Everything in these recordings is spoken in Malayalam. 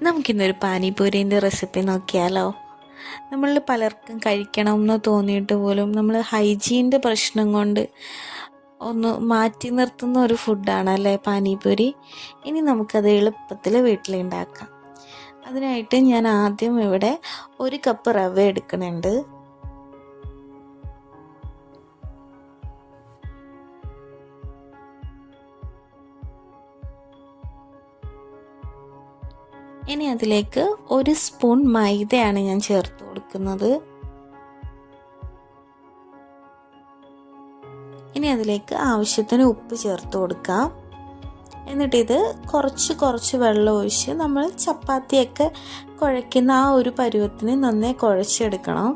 നമുക്കിന്നൊരു പാനിപൂരിൻ്റെ റെസിപ്പി നോക്കിയാലോ. നമ്മളിൽ പലർക്കും കഴിക്കണമെന്ന് തോന്നിയിട്ട് പോലും നമ്മൾ ഹൈജീൻ്റെ പ്രശ്നം കൊണ്ട് ഒന്ന് മാറ്റി നിർത്തുന്ന ഒരു ഫുഡാണല്ലേ പാനിപൂരി. ഇനി നമുക്കത് എളുപ്പത്തിൽ വീട്ടിലുണ്ടാക്കാം. അതിനായിട്ട് ഞാൻ ആദ്യം ഇവിടെ 1 കപ്പ് റവ എടുക്കുന്നുണ്ട്. ഇനി അതിലേക്ക് 1 സ്പൂൺ മൈദയാണ് ഞാൻ ചേർത്ത് കൊടുക്കുന്നത്. ഇനി അതിലേക്ക് ആവശ്യത്തിന് ഉപ്പ് ചേർത്ത് കൊടുക്കാം. എന്നിട്ടിത് കുറച്ച് വെള്ളം ഒഴിച്ച് നമ്മൾ ചപ്പാത്തിയൊക്കെ കുഴയ്ക്കുന്ന ആ ഒരു പരുവത്തിന് നന്നായി കുഴച്ചെടുക്കണം.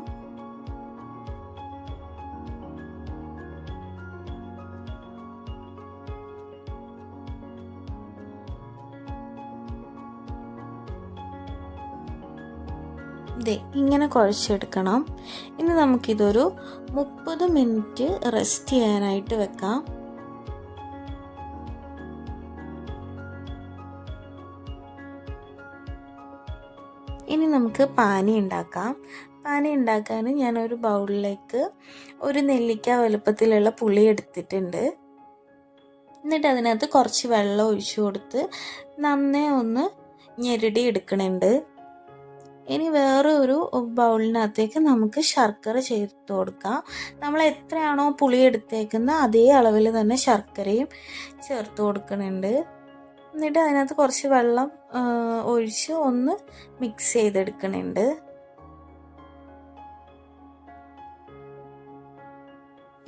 ഇങ്ങനെ കുഴച്ചെടുക്കണം. ഇനി നമുക്കിതൊരു 30 മിനിറ്റ് റെസ്റ്റ് ചെയ്യാനായിട്ട് വെക്കാം. ഇനി നമുക്ക് പാനി ഉണ്ടാക്കാം. പാനി ഉണ്ടാക്കാൻ ഞാനൊരു ബൗളിലേക്ക് 1 നെല്ലിക്ക വലുപ്പത്തിലുള്ള പുളി എടുത്തിട്ടുണ്ട്. എന്നിട്ട് അതിനകത്ത് കുറച്ച് വെള്ളം ഒഴിച്ചു കൊടുത്ത് നന്നേ ഒന്ന് ഞെരടി എടുക്കണുണ്ട്. ഇനി വേറെ ഒരു ബൗളിനകത്തേക്ക് നമുക്ക് ശർക്കര ചേർത്ത് കൊടുക്കാം. നമ്മൾ എത്രയാണോ പുളി എടുത്തേക്കുന്നത് അതേ അളവിൽ തന്നെ ശർക്കരയും ചേർത്ത് കൊടുക്കുന്നുണ്ട്. എന്നിട്ട് അതിനകത്ത് കുറച്ച് വെള്ളം ഒഴിച്ച് ഒന്ന് മിക്സ് ചെയ്തെടുക്കുന്നുണ്ട്.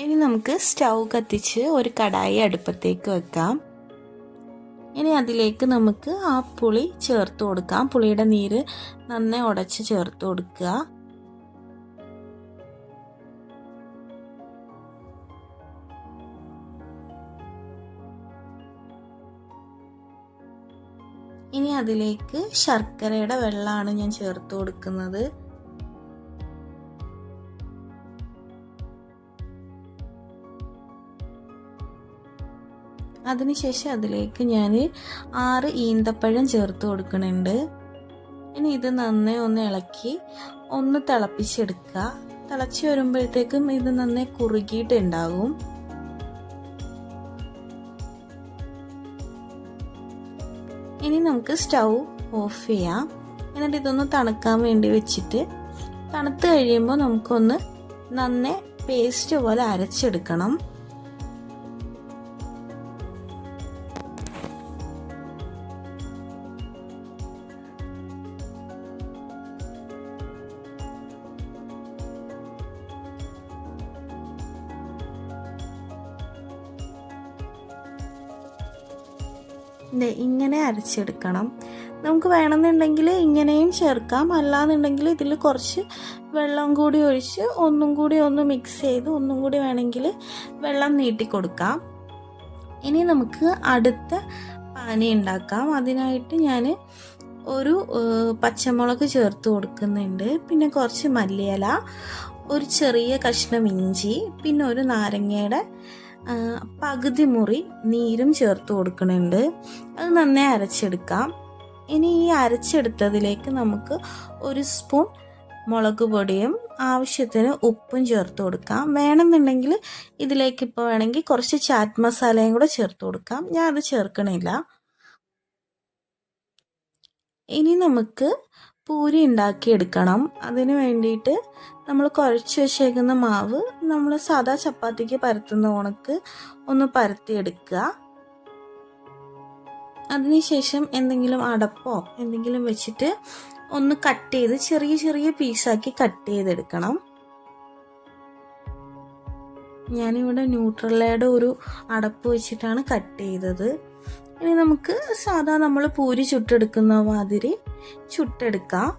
ഇനി നമുക്ക് സ്റ്റൗ കത്തിച്ച് ഒരു കടായി അടുപ്പത്തേക്ക് വെക്കാം. ഇനി അതിലേക്ക് നമുക്ക് ആ പുളി ചേർത്ത് കൊടുക്കാം. പുളിയുടെ നീര് നന്നായി ഉടച്ച് ചേർത്ത് കൊടുക്കുക. ഇനി അതിലേക്ക് ശർക്കരയുടെ വെള്ളമാണ് ഞാൻ ചേർത്ത് കൊടുക്കുന്നത്. അതിനുശേഷം അതിലേക്ക് ഞാൻ 6 ഈന്തപ്പഴം ചേർത്ത് കൊടുക്കുന്നുണ്ട്. ഇനി ഇത് നന്നായി ഒന്ന് ഇളക്കി ഒന്ന് തിളപ്പിച്ചെടുക്കുക. തിളച്ച് വരുമ്പോഴത്തേക്കും ഇത് നന്നായി കുറുകിയിട്ടുണ്ടാകും. ഇനി നമുക്ക് സ്റ്റൗ ഓഫ് ചെയ്യാം. എന്നിട്ട് ഇതൊന്ന് തണുക്കാൻ വേണ്ടി വെച്ചിട്ട് തണുത്ത് കഴിയുമ്പോൾ നമുക്കൊന്ന് നന്നായി പേസ്റ്റ് പോലെ അരച്ചെടുക്കണം. ഇങ്ങനെ അരച്ചെടുക്കണം. നമുക്ക് വേണമെന്നുണ്ടെങ്കിൽ ഇങ്ങനെയും ചേർക്കാം. അല്ലാന്നുണ്ടെങ്കിൽ ഇതിൽ കുറച്ച് വെള്ളം കൂടി ഒഴിച്ച് ഒന്നും കൂടി ഒന്ന് മിക്സ് ചെയ്ത് ഒന്നും കൂടി വേണമെങ്കിൽ വെള്ളം നീട്ടി കൊടുക്കാം. ഇനി നമുക്ക് അടുത്ത പാനി ഉണ്ടാക്കാം. അതിനായിട്ട് ഞാൻ ഒരു പച്ചമുളക് ചേർത്ത് കൊടുക്കുന്നുണ്ട്. പിന്നെ കുറച്ച് മല്ലിയില, ഒരു ചെറിയ കഷ്ണം ഇഞ്ചി, പിന്നെ ഒരു നാരങ്ങയുടെ പകുതി മുറി നീരും ചേർത്ത് കൊടുക്കുന്നുണ്ട്. അത് നന്നായി അരച്ചെടുക്കാം. ഇനി ഈ അരച്ചെടുത്തതിലേക്ക് നമുക്ക് 1 സ്പൂൺ മുളക് പൊടിയും ആവശ്യത്തിന് ഉപ്പും ചേർത്ത് കൊടുക്കാം. വേണമെന്നുണ്ടെങ്കിൽ ഇതിലേക്ക് ഇപ്പോൾ വേണമെങ്കിൽ കുറച്ച് ചാറ്റ് മസാലയും കൂടെ ചേർത്ത് കൊടുക്കാം. ഞാൻ അത് ചേർക്കണില്ല. ഇനി നമുക്ക് പൂരി ഉണ്ടാക്കിയെടുക്കണം. അതിന് വേണ്ടിയിട്ട് നമ്മൾ കുഴച്ച് വെച്ചേക്കുന്ന മാവ് നമ്മൾ സാധാ ചപ്പാത്തിക്ക് പരത്തുന്ന കണക്ക് ഒന്ന് പരത്തിയെടുക്കുക. അതിനുശേഷം എന്തെങ്കിലും അടപ്പോ എന്തെങ്കിലും വെച്ചിട്ട് ഒന്ന് കട്ട് ചെയ്ത് ചെറിയ പീസാക്കി കട്ട് ചെയ്തെടുക്കണം. ഞാനിവിടെ ന്യൂട്രല്ലയുടെ ഒരു അടപ്പ് വെച്ചിട്ടാണ് കട്ട് ചെയ്തത്. ഇനി നമുക്ക് സാധാ നമ്മൾ പൂരി ചുട്ടെടുക്കുന്ന മാതിരി ചുട്ടെടുക്കാം.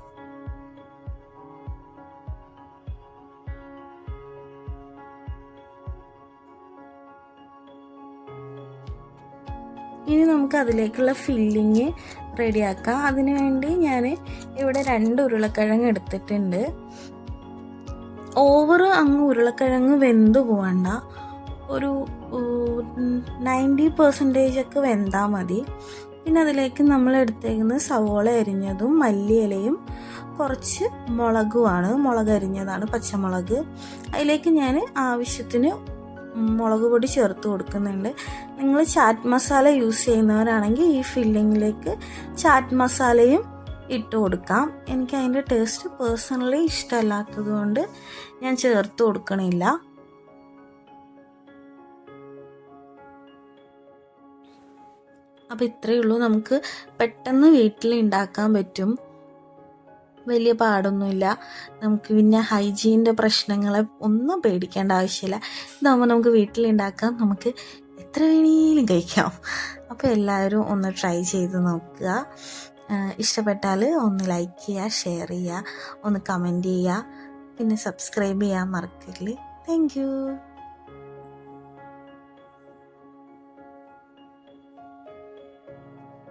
ഇനി നമുക്ക് അതിലേക്കുള്ള ഫില്ലിങ് റെഡിയാക്കാം. അതിനു വേണ്ടി ഞാൻ ഇവിടെ 2 ഉരുളക്കിഴങ്ങ് എടുത്തിട്ടുണ്ട്. ഓവർ അങ്ങ് ഉരുളക്കിഴങ്ങ് വെന്ത് പോവണ്ട. ഒരു 90% ഒക്കെ വെന്താൽ മതി. പിന്നെ അതിലേക്ക് നമ്മൾ എടുത്തേക്കുന്നത് സവോള അരിഞ്ഞതും മല്ലിയിലയും കുറച്ച് മുളകുമാണ്, മുളക് അരിഞ്ഞതാണ്, പച്ചമുളക്. അതിലേക്ക് ഞാൻ ആവശ്യത്തിന് മുളക് പൊടി ചേർത്ത് കൊടുക്കുന്നുണ്ട്. നിങ്ങൾ ചാറ്റ് മസാല യൂസ് ചെയ്യുന്നവരാണെങ്കിൽ ഈ ഫില്ലിങ്ങിലേക്ക് ചാറ്റ് മസാലയും ഇട്ട് കൊടുക്കാം. എനിക്ക് അതിൻ്റെ ടേസ്റ്റ് പേഴ്സണലി ഇഷ്ടമല്ലാത്തത് കൊണ്ട് ഞാൻ ചേർത്ത് കൊടുക്കണില്ല. അപ്പോൾ ഇത്രയേ ഉള്ളൂ. നമുക്ക് പെട്ടെന്ന് വീട്ടിൽ ഉണ്ടാക്കാൻ പറ്റും, വലിയ പാടൊന്നുമില്ല. നമുക്ക് പിന്നെ ഹൈജീൻ്റെ പ്രശ്നങ്ങളെ ഒന്നും പേടിക്കേണ്ട ആവശ്യമില്ല. ഇതാകുമ്പോൾ നമുക്ക് വീട്ടിലുണ്ടാക്കാം, നമുക്ക് എത്ര വേണേലും കഴിക്കാം. അപ്പോൾ എല്ലാവരും ഒന്ന് ട്രൈ ചെയ്ത് നോക്കുക. ഇഷ്ടപ്പെട്ടാൽ ഒന്ന് ലൈക്ക് ചെയ്യുക, ഷെയർ ചെയ്യുക, ഒന്ന് കമൻറ്റ് ചെയ്യുക, പിന്നെ സബ്സ്ക്രൈബ് ചെയ്യാൻ മറക്കരുത്. Thank you.